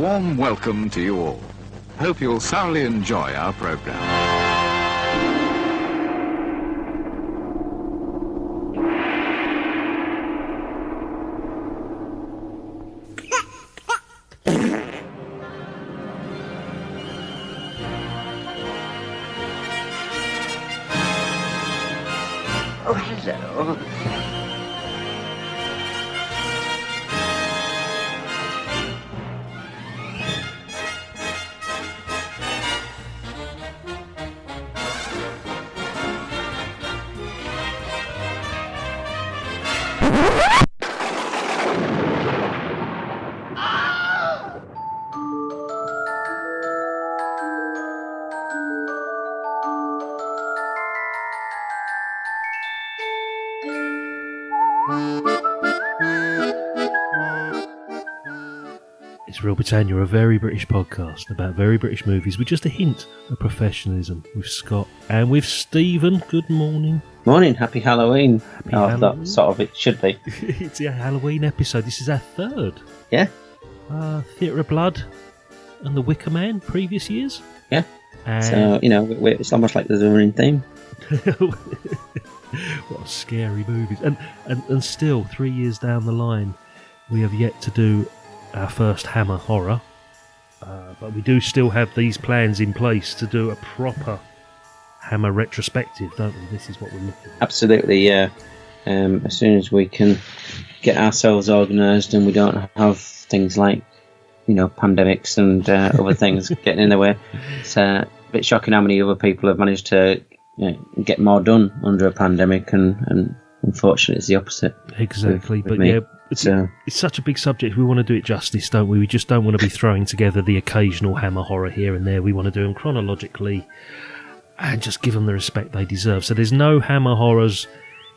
warm welcome to you all. Hope you'll thoroughly enjoy our programme. Oh, hello. It's Reel Britannia, a very British podcast about very British movies with just a hint of professionalism with Scott and with Stephen. Good morning. Morning, happy Halloween. Happy Halloween. That sort of it should be. It's a Halloween episode. This is our third. Yeah. Theatre of Blood and The Wicker Man, previous years. Yeah. And So, it's almost like there's a running theme. what scary movies. And still, 3 years down the line, we have yet to do our first Hammer horror. But we do still have these plans in place to do a proper Hammer retrospective, don't we? This is what we're looking at. Absolutely, yeah. As soon as we can get ourselves organised and we don't have things like, pandemics and other things getting in the way. It's a bit shocking how many other people have managed to get more done under a pandemic, and unfortunately it's the opposite. Exactly, with but me. yeah, it's such a big subject. We want to do it justice, don't we? We just don't want to be throwing together the occasional Hammer horror here and there. We want to do them chronologically and just give them the respect they deserve. So there's no Hammer horrors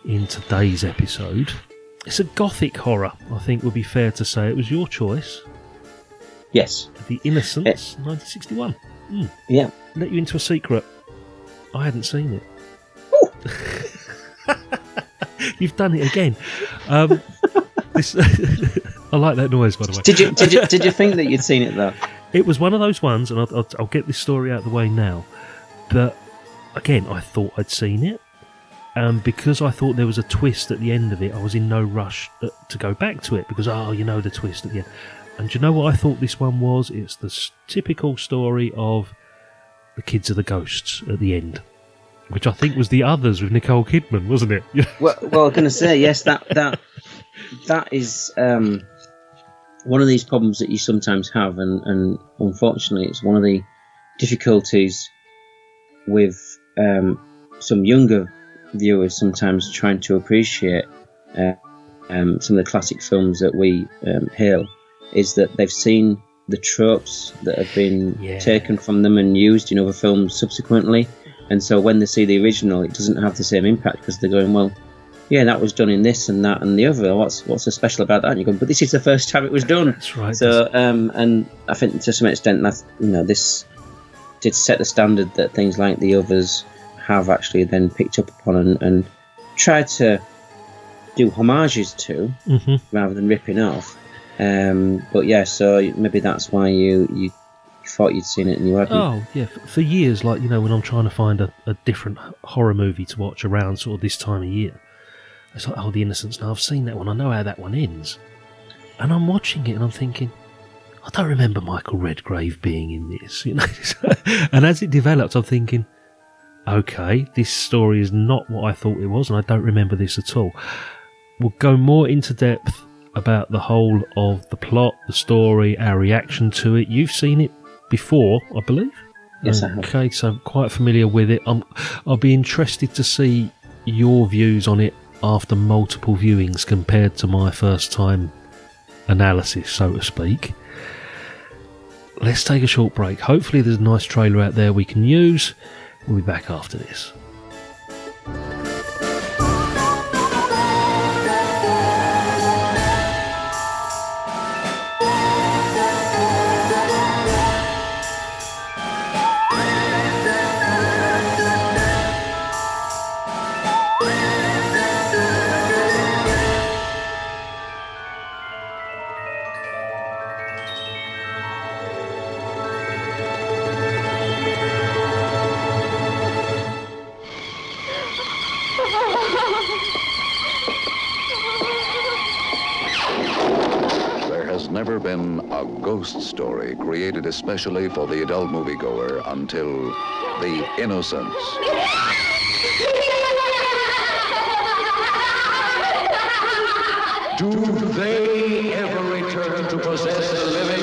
in today's episode. It's a gothic horror, I think would be fair to say. It was your choice. Yes. The Innocents, 1961. Yeah. Let you into a secret. I hadn't seen it. You've done it again. I like that noise, by the way. Did you think that you'd seen it though? It was one of those ones, and I'll get this story out of the way now. That again, I thought I'd seen it, and because I thought there was a twist at the end of it, I was in no rush to go back to it because the twist at the end. And do you know what I thought this one was? It's the typical story of the kids are the ghosts at the end, which I think was The Others with Nicole Kidman, wasn't it? Well, I'm going to say yes. That is one of these problems that you sometimes have, and unfortunately, it's one of the difficulties with some younger viewers sometimes trying to appreciate some of the classic films that we hail, is that they've seen the tropes that have been taken from them and used in other films subsequently, and so when they see the original, it doesn't have the same impact because they're going, well, yeah, that was done in this and that and the other. What's so special about that? And you're going, but this is the first time it was done. That's right. So, and I think to some extent that this did set the standard that things like The Others have actually then picked up upon and tried to do homages to, rather than ripping off. But yeah, so maybe that's why you thought you'd seen it and you hadn't. Oh yeah, for years, like when I'm trying to find a different horror movie to watch around sort of this time of year, it's like, The Innocents. Now I've seen that one. I know how that one ends, and I'm watching it and I'm thinking, I don't remember Michael Redgrave being in this, And as it developed, I'm thinking, okay, this story is not what I thought it was, and I don't remember this at all. We'll go more into depth about the whole of the plot, the story, our reaction to it. You've seen it before, I believe. Yes, I have. Okay, so I'm quite familiar with it. I'll be interested to see your views on it after multiple viewings compared to my first time analysis, so to speak. Let's take a short break. Hopefully there's a nice trailer out there we can use. We'll be back after this. never been a ghost story created especially for the adult moviegoer until The Innocents. Do they ever return to possess the living?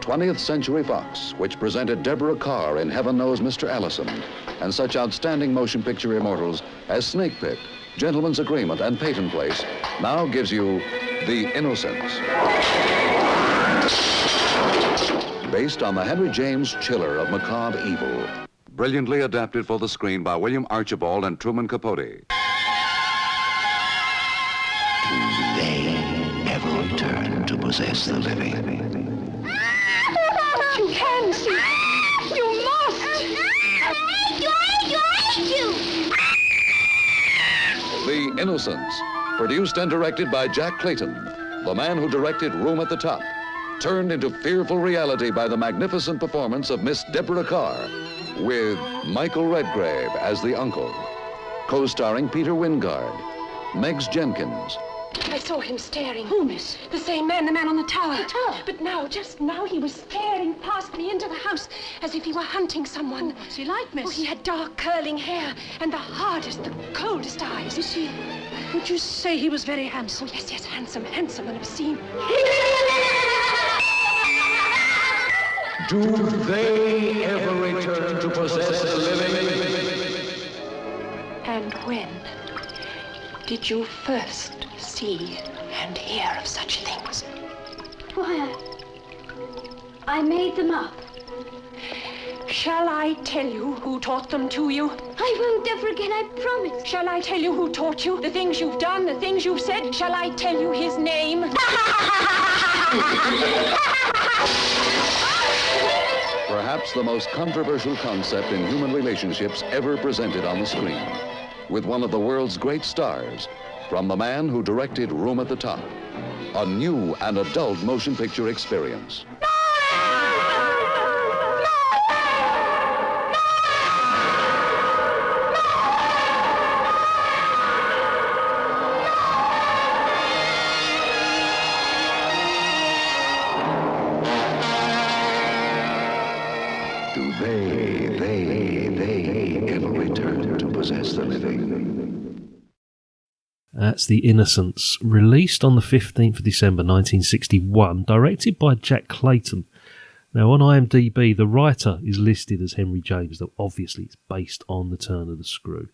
20th Century Fox, which presented Deborah Kerr in Heaven Knows Mr. Allison, and such outstanding motion picture immortals as Snake Pit, Gentleman's Agreement, and Peyton Place, now gives you The Innocents. Based on the Henry James chiller of macabre evil. Brilliantly adapted for the screen by William Archibald and Truman Capote. Do they ever return to possess the living? You can see. You must. I hate you. The Innocents, produced and directed by Jack Clayton, the man who directed Room at the Top, turned into fearful reality by the magnificent performance of Miss Deborah Kerr, with Michael Redgrave as the uncle, co-starring Peter Wyngarde, Miss Jenkins. I saw him staring. Who, miss? The same man, the man on the tower. The tower? But now, just now, he was staring past me into the house as if he were hunting someone. What's he like, miss? Oh, he had dark curling hair and the hardest, the coldest eyes. Is he... Would you say he was very handsome? Oh, yes, yes, handsome and obscene. Do they ever return to possess the living? And when did you first see and hear of such things? Why, I made them up. Shall I tell you who taught them to you? I won't ever again, I promise. Shall I tell you who taught you? The things you've done, the things you've said? Shall I tell you his name? Perhaps the most controversial concept in human relationships ever presented on the screen, with one of the world's great stars, from the man who directed Room at the Top, a new and adult motion picture experience. Do they ever return to possess the living? That's The Innocents, released on the 15th of December 1961, directed by Jack Clayton. Now, on IMDb, the writer is listed as Henry James, though obviously it's based on The Turn of the Screw.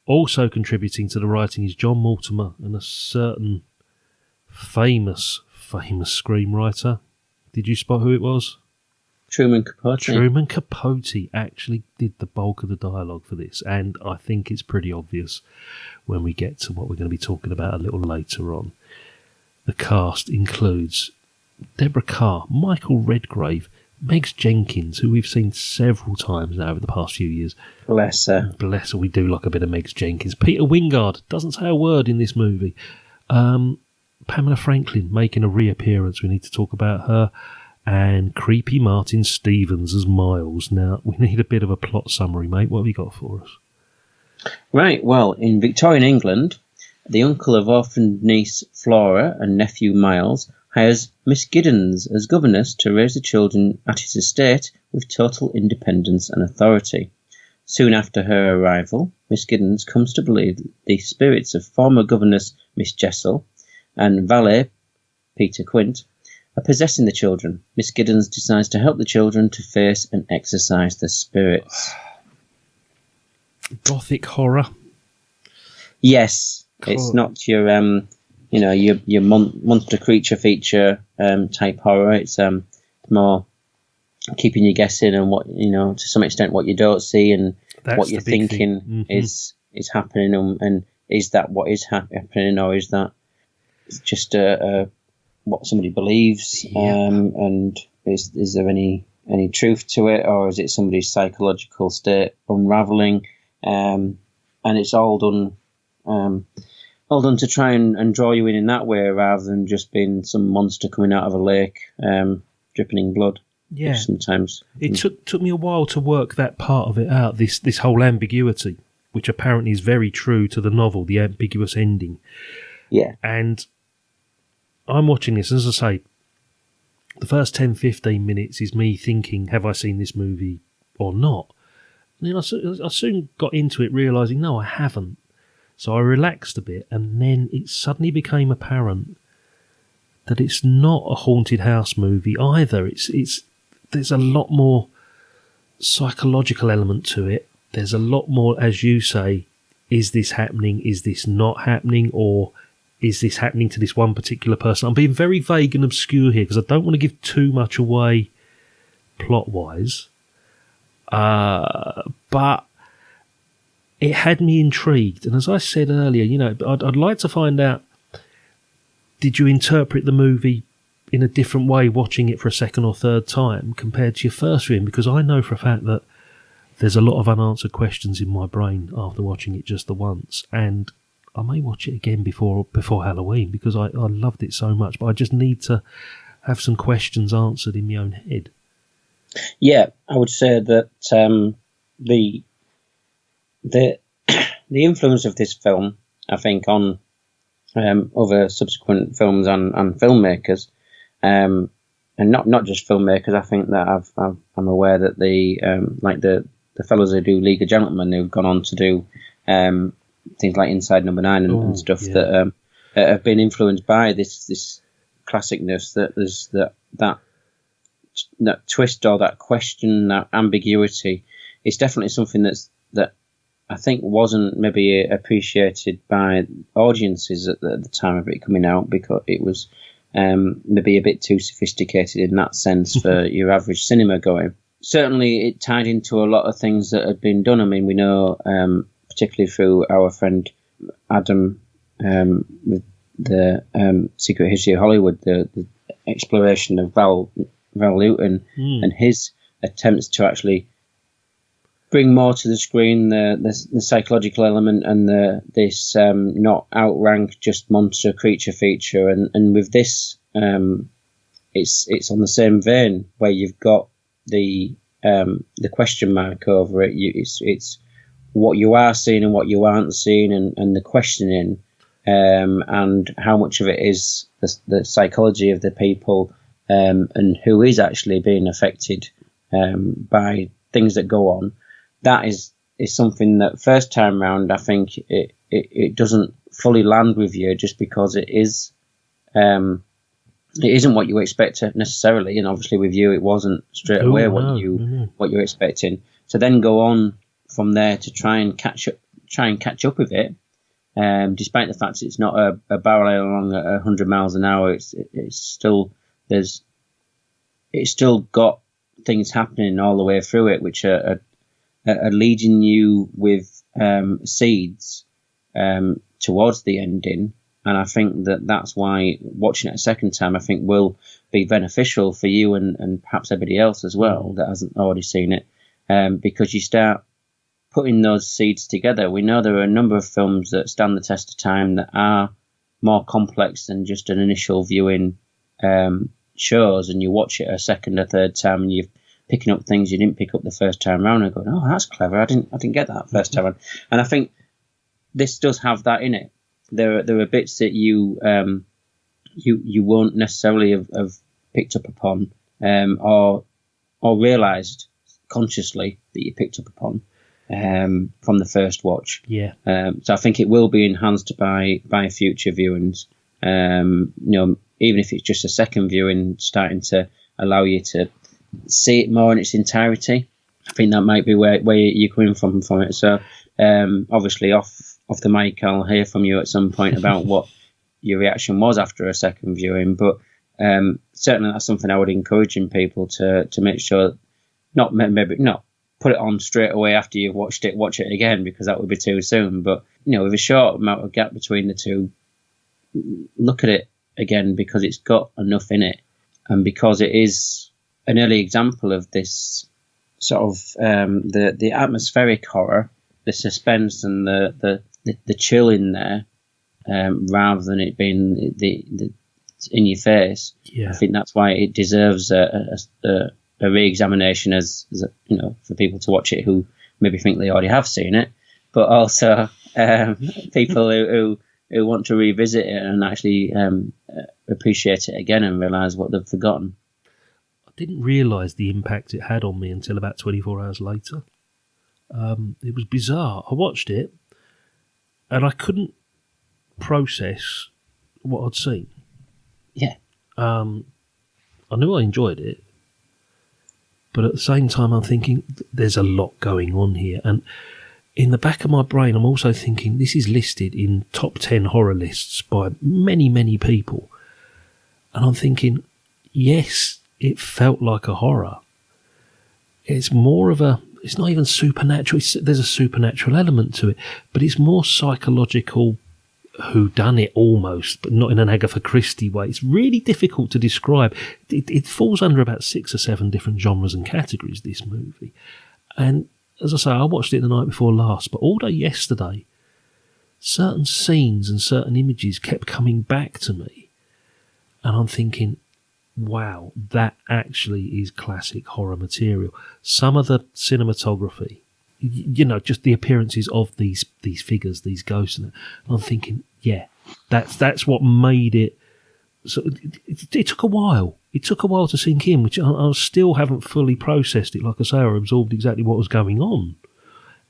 Also contributing to the writing is John Mortimer and a certain famous screenwriter. Did you spot who it was? Truman Capote. Truman Capote actually did the bulk of the dialogue for this, and I think it's pretty obvious when we get to what we're going to be talking about a little later on. The cast includes Deborah Kerr, Michael Redgrave, Miss Jenkins, who we've seen several times now over the past few years. Bless her. Bless her, we do like a bit of Miss Jenkins. Peter Wyngarde doesn't say a word in this movie. Pamela Franklin making a reappearance, we need to talk about her. And creepy Martin Stevens as Miles. Now, we need a bit of a plot summary, mate. What have you got for us? Right, well, in Victorian England, the uncle of orphaned niece Flora and nephew Miles hires Miss Giddens as governess to raise the children at his estate with total independence and authority. Soon after her arrival, Miss Giddens comes to believe the spirits of former governess Miss Jessel and valet Peter Quint are possessing the children. Miss Giddens decides to help the children to face and exorcise the spirits. Gothic horror. Yes, it's not your your monster creature feature type horror. It's more keeping you guessing and what to some extent what you don't see and what you're thinking is happening and is that what is happening or is that just what somebody believes, and is there any truth to it, or is it somebody's psychological state unravelling? And it's all done to try and draw you in that way, rather than just being some monster coming out of a lake, dripping in blood. Yeah, sometimes it took me a while to work that part of it out. This whole ambiguity, which apparently is very true to the novel, the ambiguous ending. Yeah, and I'm watching this, as I say, the first 10, 15 minutes is me thinking, have I seen this movie or not? And then I soon got into it, realising, no, I haven't. So I relaxed a bit, and then it suddenly became apparent that it's not a haunted house movie either. There's a lot more psychological element to it. There's a lot more, as you say, is this happening? Is this not happening? Or is this happening to this one particular person? I'm being very vague and obscure here because I don't want to give too much away plot-wise. But it had me intrigued. And as I said earlier, you know, I'd like to find out, did you interpret the movie in a different way watching it for a second or third time compared to your first viewing? Because I know for a fact that there's a lot of unanswered questions in my brain after watching it just the once. And I may watch it again before Halloween because I loved it so much. But I just need to have some questions answered in my own head. Yeah, I would say that the influence of this film, I think, on other subsequent films and filmmakers, and not just filmmakers. I think that I'm aware that the fellows who do League of Gentlemen, who've gone on to do things like Inside Number 9 and stuff, that have been influenced by this classicness, that there's that twist or that question, that ambiguity. It's definitely something that I think wasn't maybe appreciated by audiences at the time of it coming out, because it was maybe a bit too sophisticated in that sense for your average cinema going. Certainly it tied into a lot of things that had been done. I mean, we know, particularly through our friend Adam, with the Secret History of Hollywood, the exploration of Val Lewton and his attempts to actually bring more to the screen, the psychological element and this not outrank just monster creature feature, and with this it's on the same vein, where you've got the question mark over it. It's what you are seeing and what you aren't seeing, and the questioning, and how much of it is the psychology of the people, and who is actually being affected by things that go on. That is something that first time round, I think it doesn't fully land with you, just because it isn't what you expect necessarily, and obviously with you it wasn't straight away what you're expecting. To then go on from there to try and catch up with it, despite the fact it's not a barrel along at 100 miles an hour, it's still got things happening all the way through it, which are leading you with seeds towards the ending. And I think that's why watching it a second time, I think, will be beneficial for you and perhaps everybody else as well that hasn't already seen it, because you start putting those seeds together. We know there are a number of films that stand the test of time that are more complex than just an initial viewing shows, and you watch it a second or third time and you're picking up things you didn't pick up the first time around and going, oh, that's clever, I didn't get that first time around. And I think this does have that in it. There are bits that you won't necessarily have picked up upon, or realised consciously that you picked up upon from the first watch. Yeah. So I think it will be enhanced by future viewings. Even if it's just a second viewing, starting to allow you to see it more in its entirety. I think that might be where you're coming from it. So obviously off the mic, I'll hear from you at some point about what your reaction was after a second viewing. But certainly that's something I would encourage in people to make sure, not put it on straight away after you've watched it, watch it again, because that would be too soon. But with a short amount of gap between the two, look at it again, because it's got enough in it, and because it is an early example of this sort of the atmospheric horror, the suspense and the chill in there, rather than it being the in your face. Yeah. I think that's why it deserves a re-examination, as for people to watch it who maybe think they already have seen it, but also people who want to revisit it and actually appreciate it again and realise what they've forgotten. I didn't realise the impact it had on me until about 24 hours later. It was bizarre. I watched it and I couldn't process what I'd seen. Yeah. I knew I enjoyed it, but at the same time I'm thinking there's a lot going on here. And in the back of my brain I'm also thinking this is listed in top 10 horror lists by many, many people. And I'm thinking, yes, it felt like a horror. It's more of a, it's not even supernatural. There's a supernatural element to it, but it's more psychological whodunit almost, but not in an Agatha Christie way. It's really difficult to describe. It falls under about 6 or 7 different genres and categories, this movie. And as I say, I watched it the night before last, but all day yesterday, certain scenes and certain images kept coming back to me. And I'm thinking, wow, that actually is classic horror material. Some of the cinematography, you know, just the appearances of these figures, these ghosts, and I'm thinking, yeah, that's what made it. So it took a while. It took a while to sink in, which I still haven't fully processed it. Like I say, I absorbed exactly what was going on,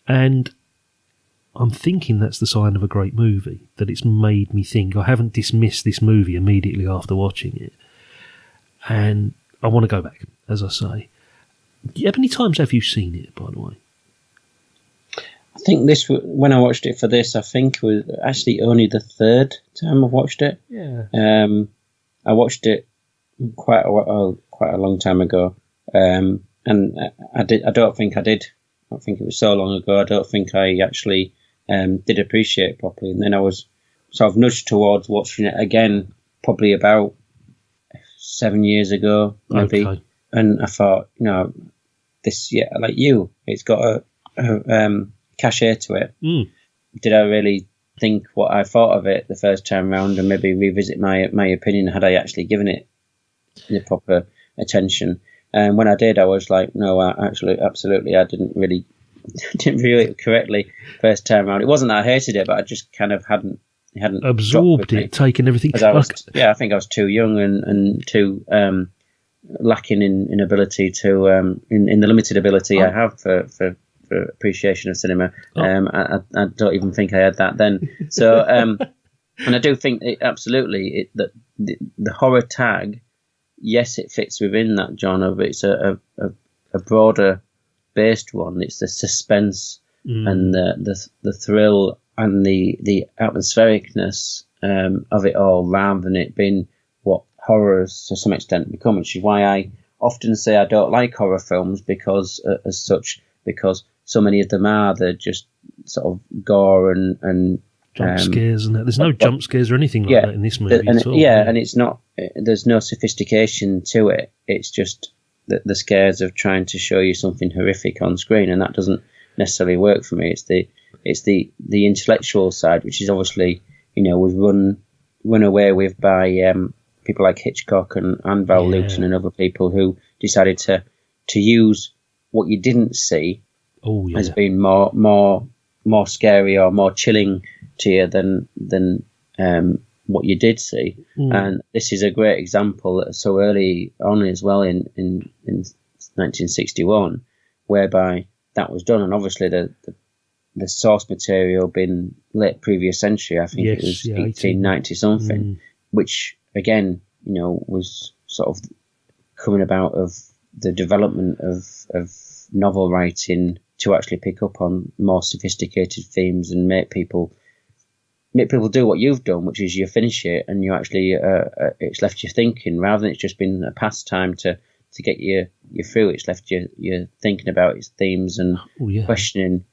and I'm thinking that's the sign of a great movie, that it's made me think. I haven't dismissed this movie immediately after watching it, and I want to go back, as I say. How many times have you seen it, by the way? I think this, when I watched it for this, I think it was actually only the 3rd time I've watched it. Yeah. I watched it quite a long time ago, and I don't think it was so long ago. I don't think I actually did appreciate it properly, and then I was sort of nudged towards watching it again, probably about 7 years ago, maybe. Okay. And I thought, you know, this, yeah, like you, it's got a cachet to it. Did I really think what I thought of it the first time round, and maybe revisit my opinion? Had I actually given it the proper attention? And when I did, I was like, no, absolutely, I didn't really view it correctly first time round. It wasn't that I hated it, but I just kind of hadn't absorbed it, taken everything. I think I was too young and too lacking in ability to in the limited ability I have for appreciation of cinema. I don't even think I had that then. So and I do think that the horror tag, yes, it fits within that genre, but it's a broader based one. It's the suspense and the thrill and the atmosphericness of it all, rather than it being what horror has to some extent become, which is why I often say I don't like horror films because so many of them they're just sort of gore and jump scares and that. There's no jump scares or anything like that in this movie at all. Yeah, and it's not. There's no sophistication to it. It's just the scares of trying to show you something horrific on screen, and that doesn't necessarily work for me. It's the intellectual side, which is obviously, you know, was run away with by people like Hitchcock and Val Lewton and other people who decided to use what you didn't see as being more scary or more chilling to you than what you did see. And this is a great example so early on as well in 1961, whereby that was done. And obviously the source material being late previous century, I think it was 1890 something, which again, you know, was sort of coming about of the development of novel writing to actually pick up on more sophisticated themes and make people do what you've done, which is you finish it and you actually it's left you thinking, rather than it's just been a pastime to get you through. It's left you thinking about its themes and questioning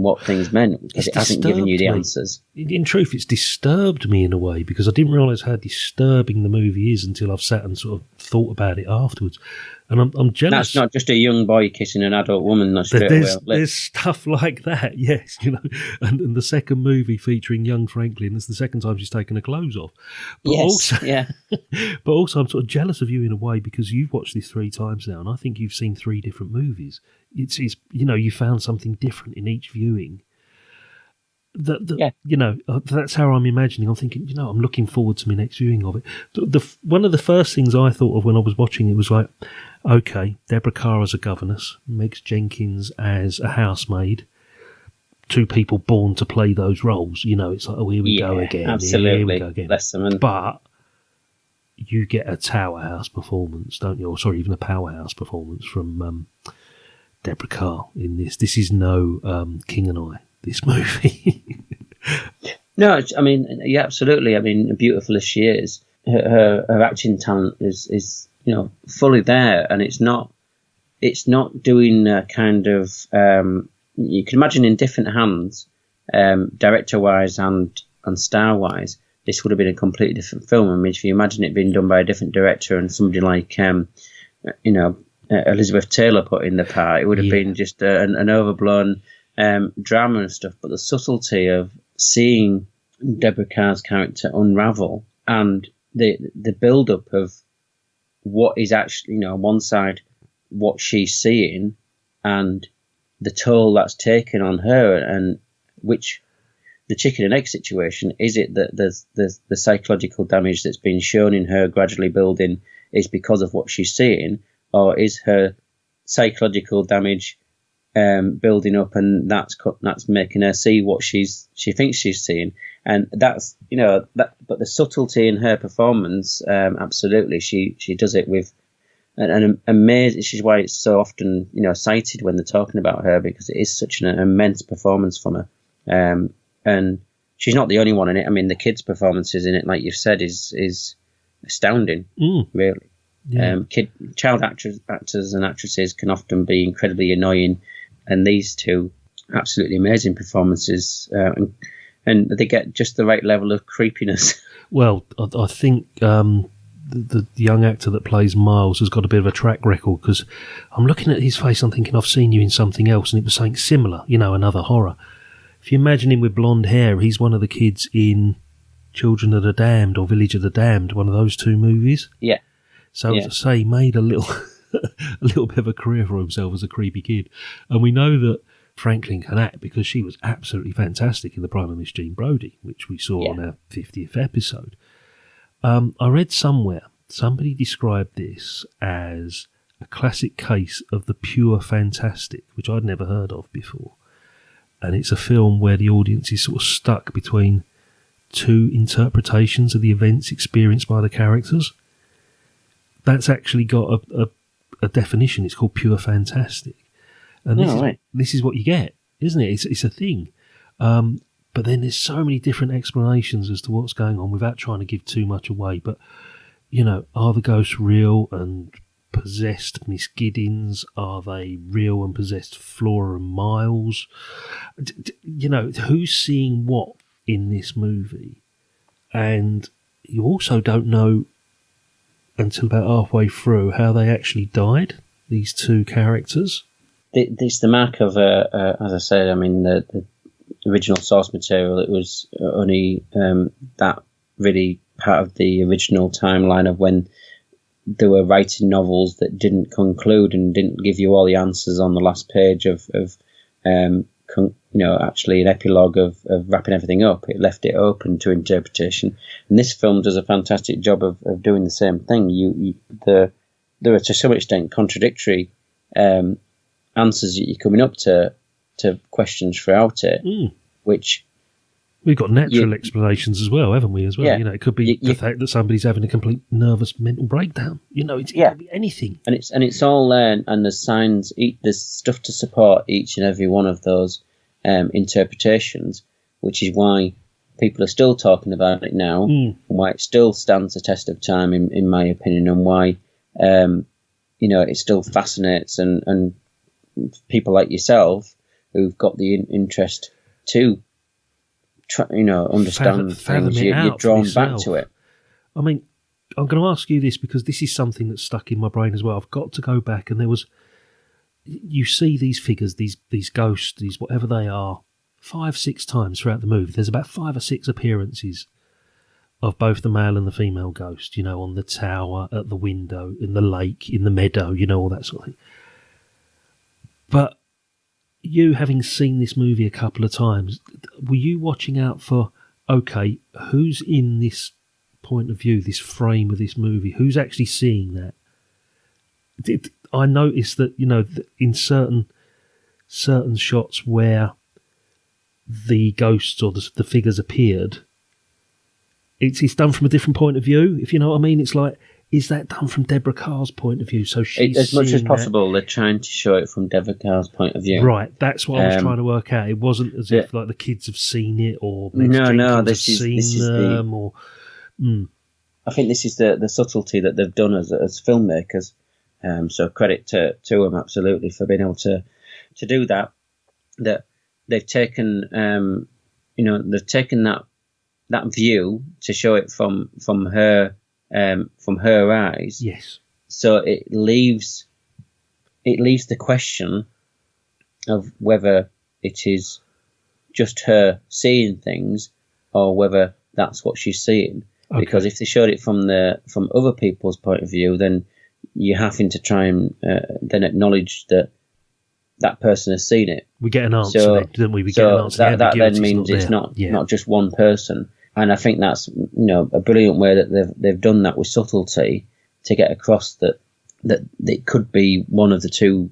what things meant, because it hasn't given you the answers. In truth, it's disturbed me in a way, because I didn't realise how disturbing the movie is until I've sat and sort of thought about it afterwards. And I'm jealous. That's not just a young boy kissing an adult woman. There's stuff like that, yes, you know. And the second movie featuring young Franklin, it's the second time she's taken her clothes off. But but also I'm sort of jealous of you in a way, because you've watched this 3 times now, and I think you've seen 3 different movies. It's you know, you found something different in each viewing. That's how I'm imagining. I'm thinking, I'm looking forward to my next viewing of it. One of the first things I thought of when I was watching it was like, okay, Deborah Kerr as a governess, Megs Jenkins as a housemaid, two people born to play those roles. It's like, here we go again. Absolutely. Here we go again. Bless them. But you get a tower house performance, don't you? Or sorry, even a powerhouse performance from Deborah Kerr in this. This is no King and I, this movie. No, absolutely. Beautiful as she is, her acting talent is fully there, and it's not doing a kind of you can imagine in different hands, director wise and star wise, this would have been a completely different film. If you imagine it being done by a different director and somebody like Elizabeth Taylor put in the part, it would have been just an overblown drama and stuff. But the subtlety of seeing Deborah Kerr's character unravel, and the build-up of what is actually, on one side, what she's seeing, and the toll that's taken on her, and which the chicken and egg situation, is it that there's the psychological damage that's been shown in her gradually building is because of what she's seeing, or is her psychological damage building up, and that's making her see what she thinks she's seeing? And that's but the subtlety in her performance, absolutely, she does it with an amazing. This is why it's so often cited when they're talking about her, because it is such an immense performance from her. And she's not the only one in it. The kids' performances in it, like you've said, is astounding. Really. Yeah. Child actors and actresses can often be incredibly annoying, and these two absolutely amazing performances, and they get just the right level of creepiness. Well, I think the young actor that plays Miles has got a bit of a track record, because I'm looking at his face, I'm thinking I've seen you in something else, and it was something similar, another horror. If you imagine him with blonde hair, he's one of the kids in Children of the Damned or Village of the Damned, one of those two movies. Yeah. So, as I say, he made a little bit of a career for himself as a creepy kid. And we know that Franklin can act because she was absolutely fantastic in The Prime of Miss Jean Brodie, which we saw on our 50th episode. I read somewhere, somebody described this as a classic case of the pure fantastic, which I'd never heard of before. And it's a film where the audience is sort of stuck between two interpretations of the events experienced by the characters. That's actually got a definition. It's called pure fantastic. And this is what you get, isn't it? It's a thing. But then there's so many different explanations as to what's going on without trying to give too much away. But, are the ghosts real and possessed Miss Giddens? Are they real and possessed Flora and Miles? Who's seeing what in this movie? And you also don't know until about halfway through how they actually died, these two characters. It's the mark of, as I said, the original source material. It was only that really part of the original timeline of when they were writing novels that didn't conclude and didn't give you all the answers on the last page of actually an epilogue of wrapping everything up. It left it open to interpretation, and this film does a fantastic job of doing the same thing. There are to some extent contradictory answers that you're coming up to questions throughout it, which we've got natural explanations as well, haven't we? As well, yeah. It could be the fact that somebody's having a complete nervous mental breakdown. It could be anything, and it's all there, and there's signs. There's stuff to support each and every one of those interpretations, which is why people are still talking about it now, and why it still stands the test of time, in my opinion, and why it still fascinates and people like yourself who've got the interest to understand things, you're drawn back to it. I'm going to ask you this because this is something that's stuck in my brain as well. I've got to go back, and you see these figures, these ghosts, these whatever they are, 5-6 times throughout the movie. There's about 5 or 6 appearances of both the male and the female ghost, on the tower, at the window, in the lake, in the meadow, all that sort of thing. But you having seen this movie a couple of times, were you watching out for, okay, who's in this point of view, this frame of this movie? Who's actually seeing that? I noticed that, in certain shots where the ghosts or the figures appeared, it's done from a different point of view, if you know what I mean. It's like, is that done from Deborah Kerr's point of view? So she's as much as seeing possible, they're trying to show it from Deborah Kerr's point of view. Right, that's what I was trying to work out. It wasn't as if like the kids have seen it or Miss Jenkins this have seen them. I think this is the subtlety that they've done as filmmakers. So credit to them absolutely for being able to do that. That they've taken that view to show it from her eyes. Yes. So it leaves the question of whether it is just her seeing things or whether that's what she's seeing. Okay. Because if they showed it from other people's point of view, then you're having to try and then acknowledge that person has seen it. We get an answer, then, don't we? Get an answer. That then means it's not just one person. And I think that's a brilliant way that they've done that with subtlety to get across that it could be one of the two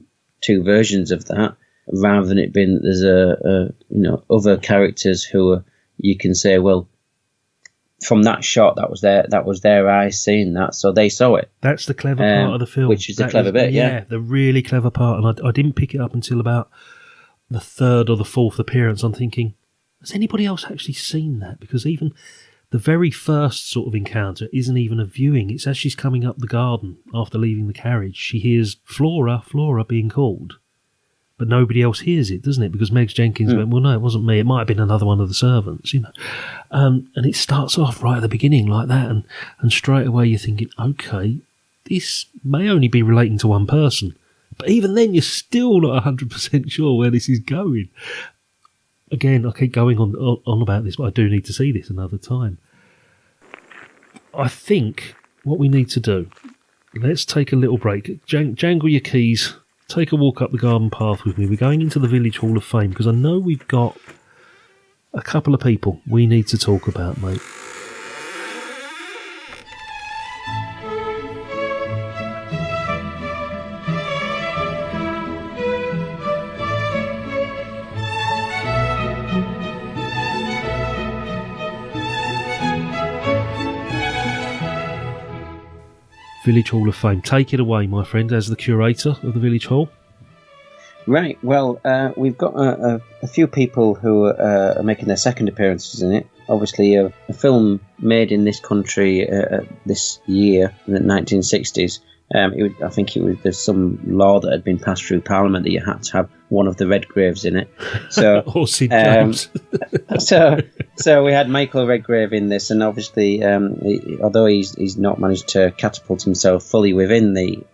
versions of that, rather than it being that there's other characters who you can say, well, from that shot that was their eyes seeing that, so they saw it. That's the clever part of the film, which is the clever bit. Yeah, the really clever part. And I didn't pick it up until about the third or the fourth appearance. I'm thinking, has anybody else actually seen that? Because even the very first sort of encounter isn't even a viewing. It's as she's coming up the garden after leaving the carriage, she hears Flora being called. But nobody else hears it, doesn't it? Because Meg Jenkins went, well, no, it wasn't me. It might have been another one of the servants, And it starts off right at the beginning like that. And straight away you're thinking, okay, this may only be relating to one person. But even then, you're still not 100% sure where this is going. Again, I keep going on about this, but I do need to see this another time. I think what we need to do, let's take a little break. Jangle your keys. Take a walk up the garden path with me. We're going into the Village Hall of Fame because I know we've got a couple of people we need to talk about, mate. Village Hall of Fame. Take it away, my friend, as the curator of the Village Hall. Right, well, we've got a few people who are making their second appearances in it. Obviously, a film made in this country this year, in the 1960s. I think there's some law that had been passed through Parliament that you had to have one of the Redgraves in it. So, or Sid James. so we had Michael Redgrave in this, and obviously, although he's not managed to catapult himself fully within the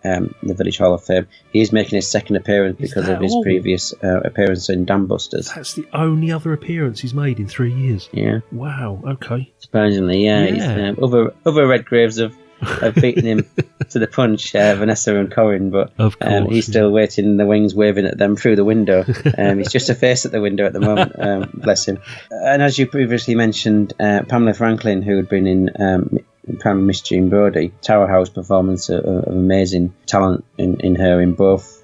Village Hall of Fame, he is making his second appearance because of his previous appearance in Dam Busters. That's the only other appearance he's made in 3 years. Yeah. Wow. Okay. Surprisingly, yeah. Other Redgraves have beaten him to the punch, Vanessa and Corin, but of course, he's still waiting in the wings, waving at them through the window. He's just a face at the window at the moment, bless him. And as you previously mentioned, Pamela Franklin, who had been in Miss Jean Brodie, Tower House performance of amazing talent in her in both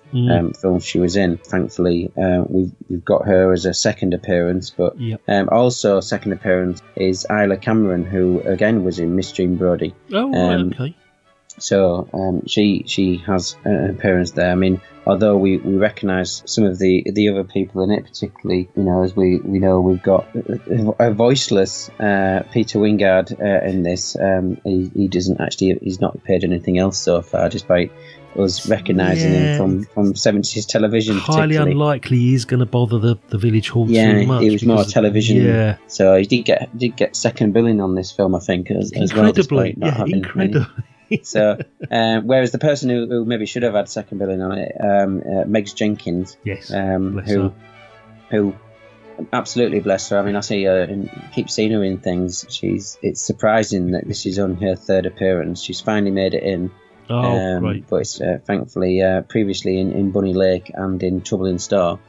films she was in. Thankfully, we've got her as a second appearance, but also second appearance is Isla Cameron, who again was in Miss Jean Brodie. Okay. So she has an appearance there. I mean, although we recognise some of the other people in it, particularly, as we know, we've got a voiceless Peter Wyngarde in this. He doesn't actually, he's not appeared in anything else so far, despite us recognising him from 70s television. Highly unlikely he's going to bother the Village Hall too much. He was more television. Yeah. So he did get second billing on this film, I think, as well. Incredibly. So, whereas the person who maybe should have had second billing on it, Meg Jenkins, yes, who absolutely bless her. I mean, I see her and keep seeing her in things. It's surprising that this is on her third appearance. She's finally made it in. Right. But it's thankfully previously in Bunny Lake and in Trouble in Store.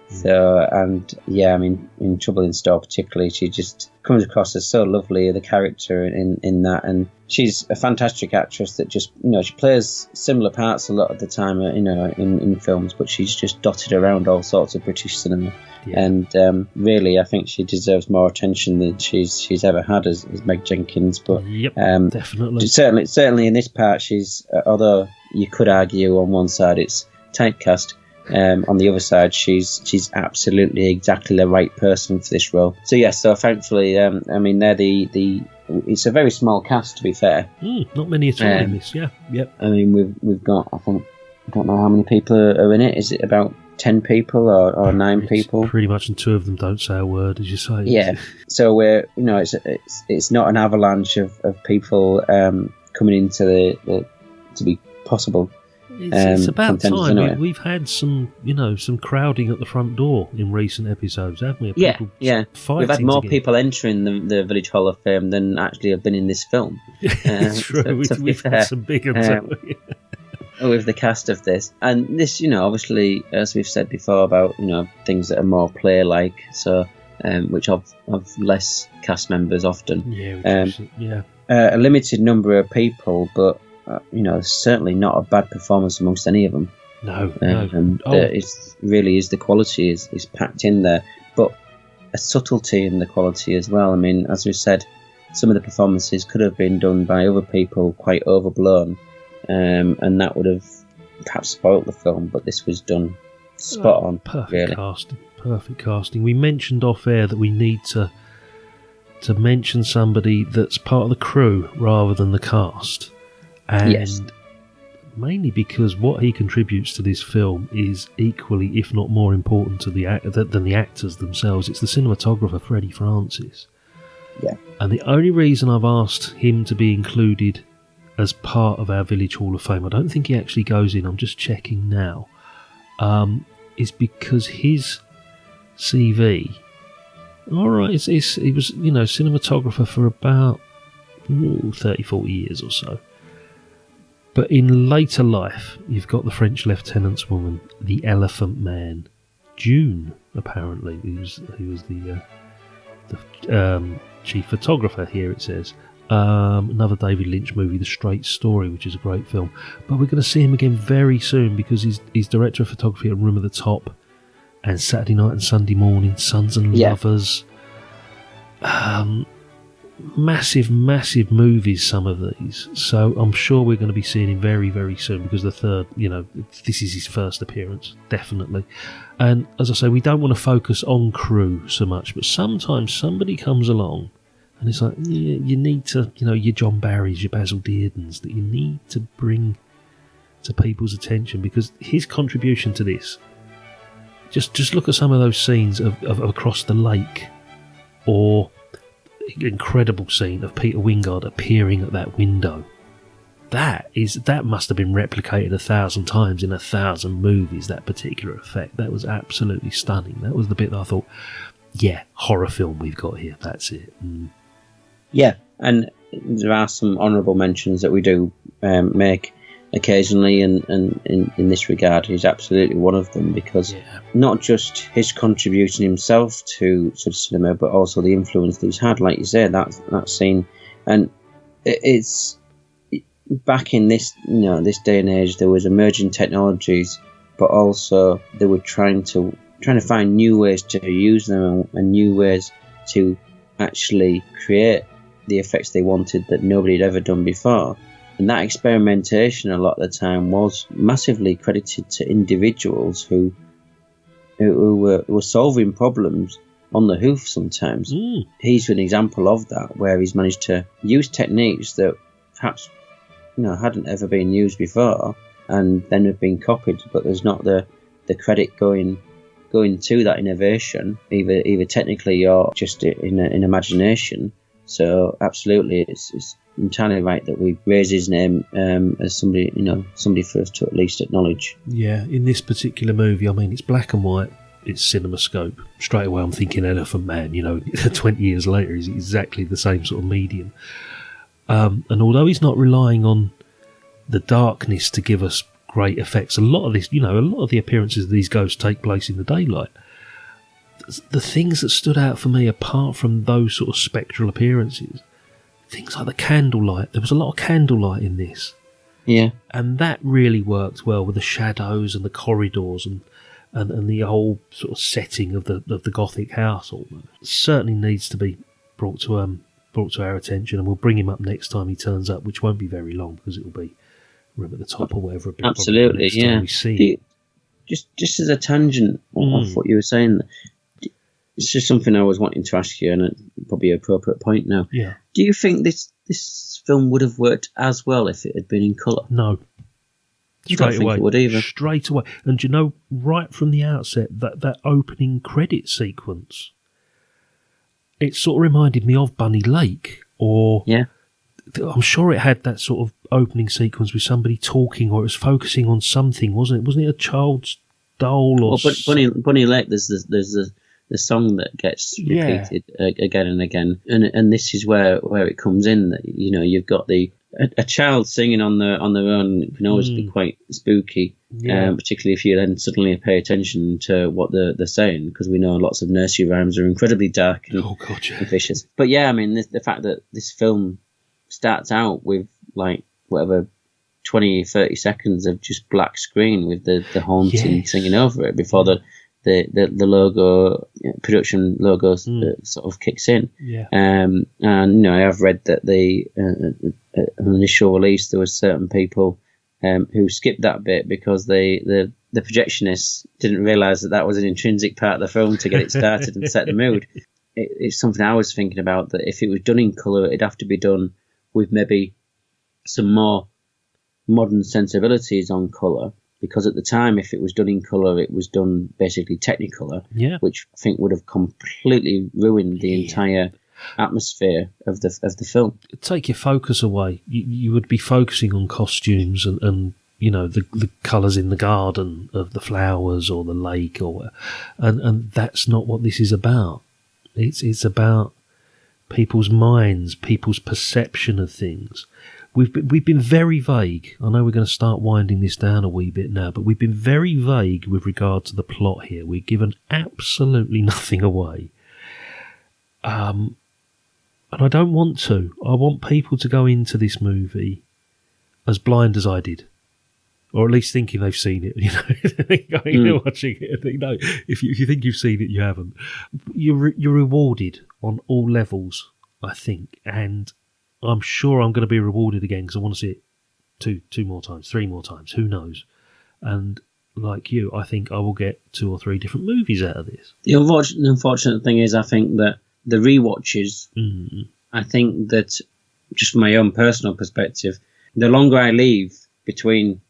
So, and yeah, I mean, in Trouble in Store particularly, she just comes across as so lovely, the character in that, and she's a fantastic actress that just, she plays similar parts a lot of the time, in films, but she's just dotted around all sorts of British cinema. Yeah. And really, I think she deserves more attention than she's ever had as Meg Jenkins. But definitely, certainly in this part, she's although you could argue on one side it's typecast. On the other side, she's absolutely exactly the right person for this role. So yes, so thankfully, I mean, they're it's a very small cast, to be fair. Not many at all in this. Yeah, yep. I mean, we've got, I don't know how many people are in it. Is it about 10 people or 9 people? Pretty much, and 2 of them don't say a word, as you say. Yeah. So we're, it's not an avalanche of people coming into to be possible. It's about time. We've had some crowding at the front door in recent episodes, haven't we? Yeah. We've had more people entering the Village Hall of Fame than actually have been in this film. It's true. We've had some big ones. With the cast of this. And this, obviously, as we've said before about, things that are more play-like, so which have less cast members often. Yeah. A limited number of people, but certainly not a bad performance amongst any of them. No. It really is, the quality is packed in there, but a subtlety in the quality as well. I mean, as we said, some of the performances could have been done by other people quite overblown, and that would have perhaps spoilt the film, but this was done spot on. Perfect casting. We mentioned off air that we need to mention somebody that's part of the crew rather than the cast. And yes. Mainly because what he contributes to this film is equally, if not more important to than the actors themselves. It's the cinematographer, Freddie Francis. Yeah. And the only reason I've asked him to be included as part of our Village Hall of Fame, I don't think he actually goes in, I'm just checking now, is because his CV, alright, he was, cinematographer for about 30, 40 years or so. But in later life, you've got the French Lieutenant's Woman, the Elephant Man, June, apparently, who was the chief photographer here, it says. Another David Lynch movie, The Straight Story, which is a great film. But we're going to see him again very soon because he's director of photography at Room at the Top and Saturday Night and Sunday Morning, Sons and Lovers. Massive movies, some of these. So I'm sure we're going to be seeing him very, very soon because the third, this is his first appearance, definitely. And as I say, we don't want to focus on crew so much, but sometimes somebody comes along and it's like, you need to, your John Barrys, your Basil Deardens, that you need to bring to people's attention because his contribution to this, just look at some of those scenes of across the lake, or incredible scene of Peter Wyngarde appearing at that window. That must have been replicated 1,000 times in 1,000 movies, that particular effect. That was absolutely stunning. That was the bit that I thought, yeah, horror film we've got here, that's it. Yeah, and there are some honourable mentions that we do make occasionally, and in this regard he's absolutely one of them, because not just his contribution himself to cinema, but also the influence that he's had, like you say, that scene. And it's back in this this day and age, there was emerging technologies, but also they were trying to find new ways to use them and new ways to actually create the effects they wanted that nobody had ever done before. And that experimentation a lot of the time was massively credited to individuals who were solving problems on the hoof sometimes. He's an example of that, where he's managed to use techniques that perhaps hadn't ever been used before and then have been copied, but there's not the credit going to that innovation, either technically or just in imagination. So absolutely, it's entirely right that we raise his name as somebody for us to at least acknowledge. Yeah, in this particular movie, I mean, it's black and white, it's CinemaScope. Straight away I'm thinking Elephant Man, 20 years later, he's exactly the same sort of medium. And although he's not relying on the darkness to give us great effects. A lot of the appearances of these ghosts take place in the daylight. The things that stood out for me, apart from those sort of spectral appearances, things like the candlelight. There was a lot of candlelight in this. Yeah. And that really worked well with the shadows and the corridors and the whole sort of setting of the Gothic house. Certainly needs to be brought to our attention, and we'll bring him up next time he turns up, which won't be very long because it'll be Room at the Top or whatever. Absolutely, yeah. Just as a tangent off what you were saying, it's just something I was wanting to ask you, and it's probably an appropriate point now. Yeah. Do you think this film would have worked as well if it had been in colour? No. Straight away. It would either. Straight away. And you know, right from the outset, that opening credit sequence, it sort of reminded me of Bunny Lake, or I'm sure it had that sort of opening sequence with somebody talking, or it was focusing on something, wasn't it? Wasn't it a child's doll? Or Bunny Lake, there's the song that gets repeated again and again, and this is where it comes in. That you've got a child singing on their own can always be quite spooky, particularly if you then suddenly pay attention to what they're saying, because we know lots of nursery rhymes are incredibly dark and vicious. But yeah, I mean, the fact that this film starts out with like whatever 20-30 seconds of just black screen with the haunting singing over it before the logo, production logo sort of kicks in. Yeah. And I have read that the initial release, there was certain people who skipped that bit because the projectionists didn't realise that was an intrinsic part of the film to get it started and set the mood. It's something I was thinking about, that if it was done in colour, it'd have to be done with maybe some more modern sensibilities on colour. Because at the time, if it was done in colour, it was done basically Technicolor, which I think would have completely ruined the entire atmosphere of the film. It'd take your focus away. You would be focusing on costumes and the colours in the garden of the flowers or the lake, and that's not what this is about. It's about people's minds, people's perception of things. We've been very vague. I know we're going to start winding this down a wee bit now, but we've been very vague with regard to the plot here. We've given absolutely nothing away. And I don't want to. I want people to go into this movie as blind as I did. Or at least thinking they've seen it, going and watching it. No, if you think you've seen it, you haven't. You're rewarded on all levels, I think, and I'm sure I'm going to be rewarded again because I want to see it two more times, 3 more times, who knows. And like you, I think I will get 2 or 3 different movies out of this. The unfortunate thing is, I think that the rewatches, I think that, just from my own personal perspective, the longer I leave between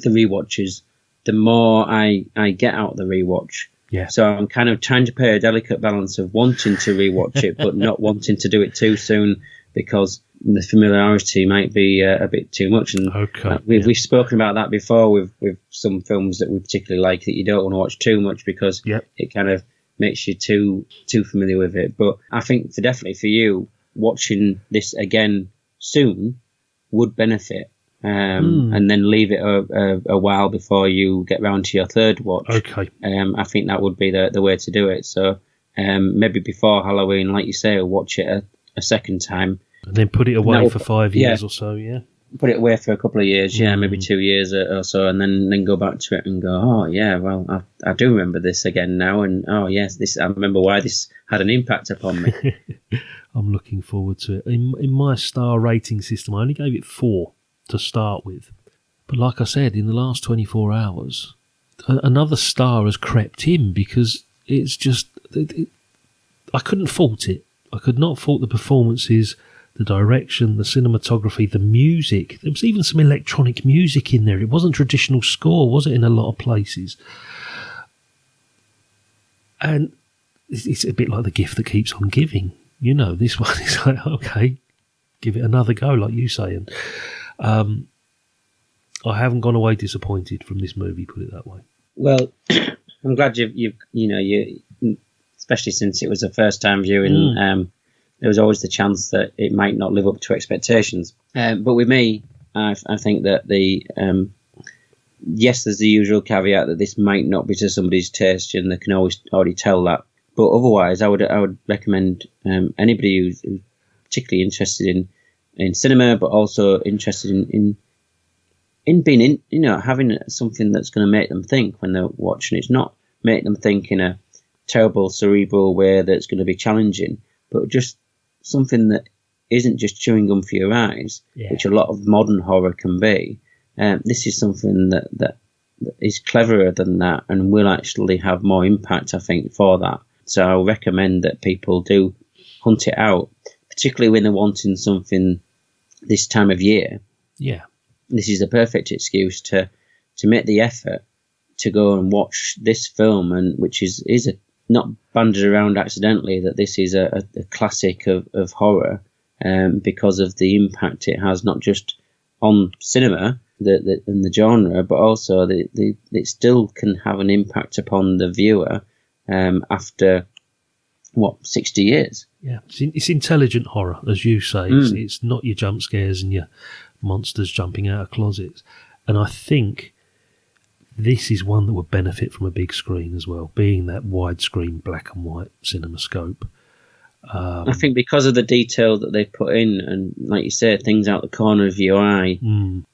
the rewatches, the more I get out of the rewatch. Yeah. So I'm kind of trying to play a delicate balance of wanting to rewatch it, but not wanting to do it too soon, because the familiarity might be a bit too much. And we've spoken about that before with some films that we particularly like, that you don't want to watch too much because it kind of makes you too familiar with it. But I think definitely for you, watching this again soon would benefit. And then leave it a while before you get round to your third watch. Okay. I think that would be the way to do it. So maybe before Halloween, like you say, watch it a second time. And then put it away for 5 years or so, Put it away for a couple of years, maybe 2 years or so, and then go back to it and go, oh, yeah, well, I do remember this again now, and oh, yes, I remember why this had an impact upon me. I'm looking forward to it. In my star rating system, I only gave it 4 to start with. But like I said, in the last 24 hours, another star has crept in, because it's just... I couldn't fault it. I could not fault the performances, the direction, the cinematography, the music. There was even some electronic music in there. It wasn't traditional score, was it, in a lot of places? And it's a bit like the gift that keeps on giving. This one is like, okay, give it another go, like you say. And I haven't gone away disappointed from this movie, put it that way. Well, I'm glad you especially since it was a first time viewing, there was always the chance that it might not live up to expectations. But with me, I think that the yes, there's the usual caveat that this might not be to somebody's taste, and they can always already tell that. But otherwise, I would recommend anybody who's particularly interested in cinema, but also interested in being in, having something that's going to make them think when they're watching. It's not make them think in a terrible cerebral way that's going to be challenging, but just something that isn't just chewing gum for your eyes, which a lot of modern horror can be. This is something that is cleverer than that and will actually have more impact, I think, for that. So I'll recommend that people do hunt it out, particularly when they're wanting something this time of year. Yeah. This is a perfect excuse to make the effort to go and watch this film, and which is not banded around accidentally that this is a classic of horror, because of the impact it has, not just on cinema and the genre, but also it still can have an impact upon the viewer after 60 years. Yeah, it's intelligent horror, as you say. It's not your jump scares and your monsters jumping out of closets. And I think this is one that would benefit from a big screen as well, being that widescreen black and white cinemascope. I think because of the detail that they put in, and like you said, things out the corner of your eye.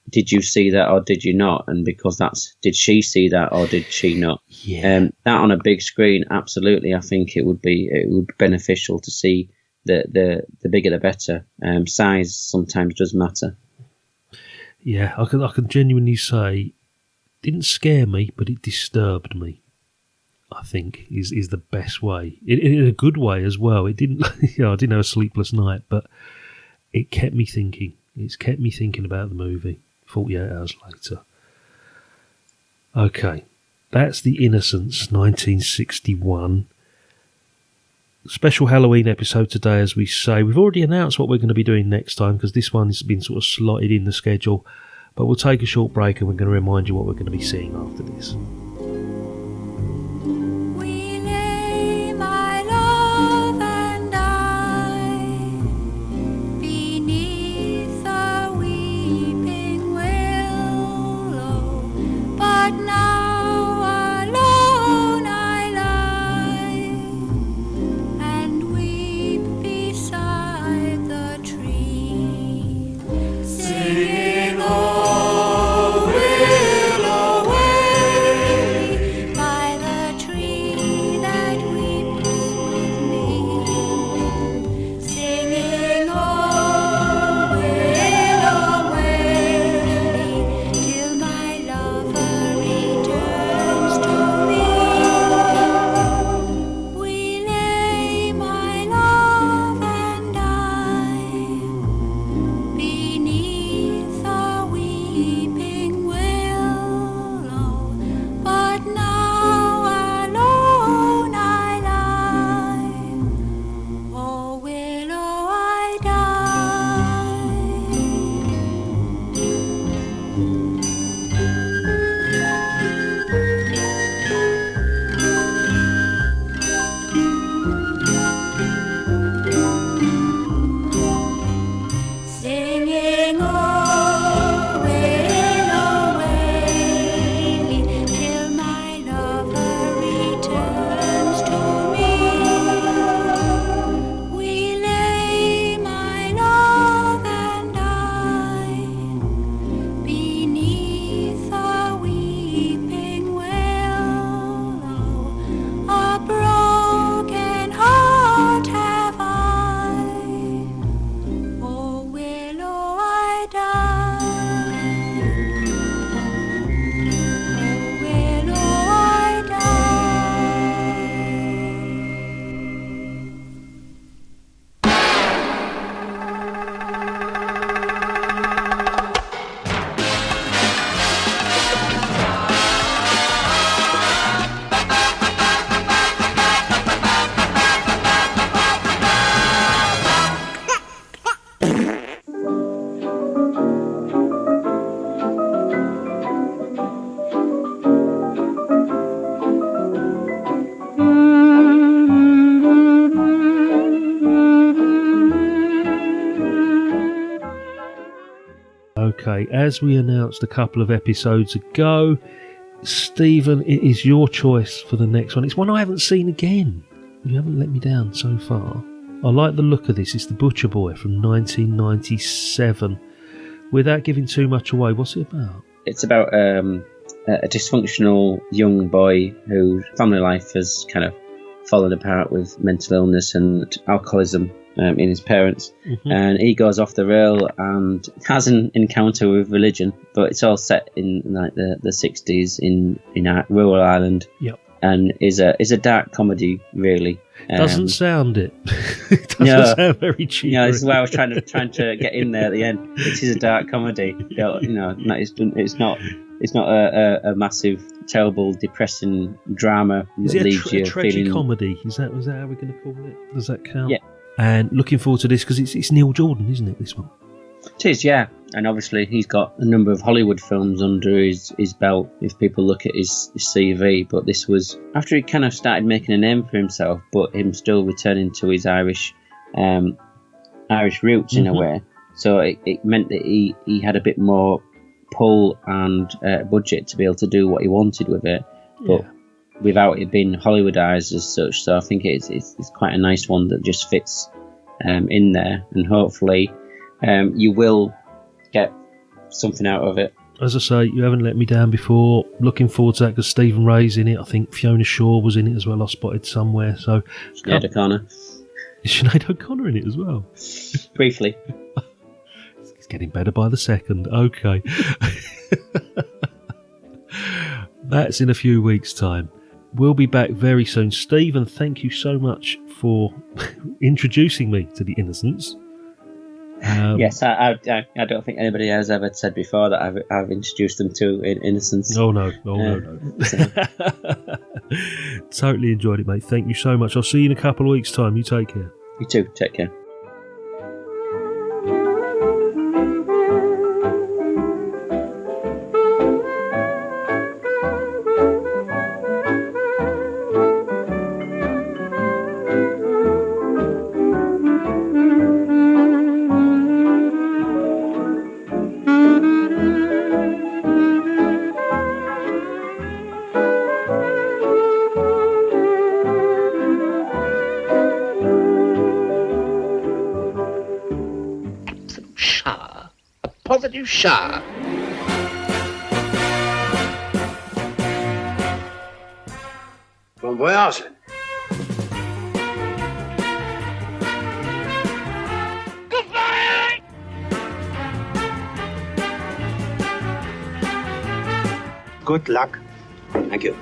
Did you see that or did you not? And because did she see that or did she not? Yeah. That on a big screen, absolutely. I think it would be beneficial to see the bigger the better. Size sometimes does matter. Yeah, I can genuinely say, didn't scare me, but it disturbed me. I think is the best way, in a good way as well. It didn't, I didn't have a sleepless night, but it kept me thinking. It's kept me thinking about the movie 48 hours later. Okay, that's The Innocents, 1961. Special Halloween episode today, as we say. We've already announced what we're going to be doing next time, because this one has been sort of slotted in the schedule. But we'll take a short break and we're going to remind you what we're going to be seeing after this. Till my lover returns. as we announced a couple of episodes ago, Stephen, it is your choice for the next one. It's one I haven't seen again. You haven't let me down so far. I like the look of this. It's The Butcher Boy from 1997. Without giving too much away, what's it about? It's about a dysfunctional young boy whose family life has kind of fallen apart with mental illness and alcoholism in his parents. Mm-hmm. And he goes off the rail and has an encounter with religion, but it's all set in like the 60s in rural Ireland. Yep. And is a dark comedy, really. Doesn't sound it. It doesn't sound very cheap. This is why I was trying to get in there at the end. It is a dark comedy. It's not a massive, terrible, depressing drama that leaves you tragic feeling. Comedy? Is that how we're going to call it? Does that count? Yeah. And looking forward to this because it's Neil Jordan, isn't it? This one. It is, yeah. And obviously he's got a number of Hollywood films under his belt if people look at his CV. But this was after he kind of started making a name for himself, but him still returning to his Irish roots in a way. So it meant that he had a bit more pull and budget to be able to do what he wanted with it, but without it being Hollywoodized as such. So I think it's quite a nice one that just fits in there, and hopefully you will get something out of it. As I say, you haven't let me down before. Looking forward to that because Stephen Ray's in it. I think Fiona Shaw was in it as well. I spotted somewhere. So Sinead O'Connor. Is Sinead O'Connor in it as well? Briefly. It's getting better by the second. Okay. That's in a few weeks' time. We'll be back very soon. Stephen, thank you so much for introducing me to the Innocents. Yes, I don't think anybody has ever said before that I've introduced them to Innocents. Oh no. Totally enjoyed it, mate. Thank you so much. I'll see you in a couple of weeks' time. You take care. You too. Take care. Positive shower. Bon voyage. Good luck. Thank you.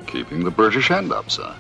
Keeping the British hand up, sir.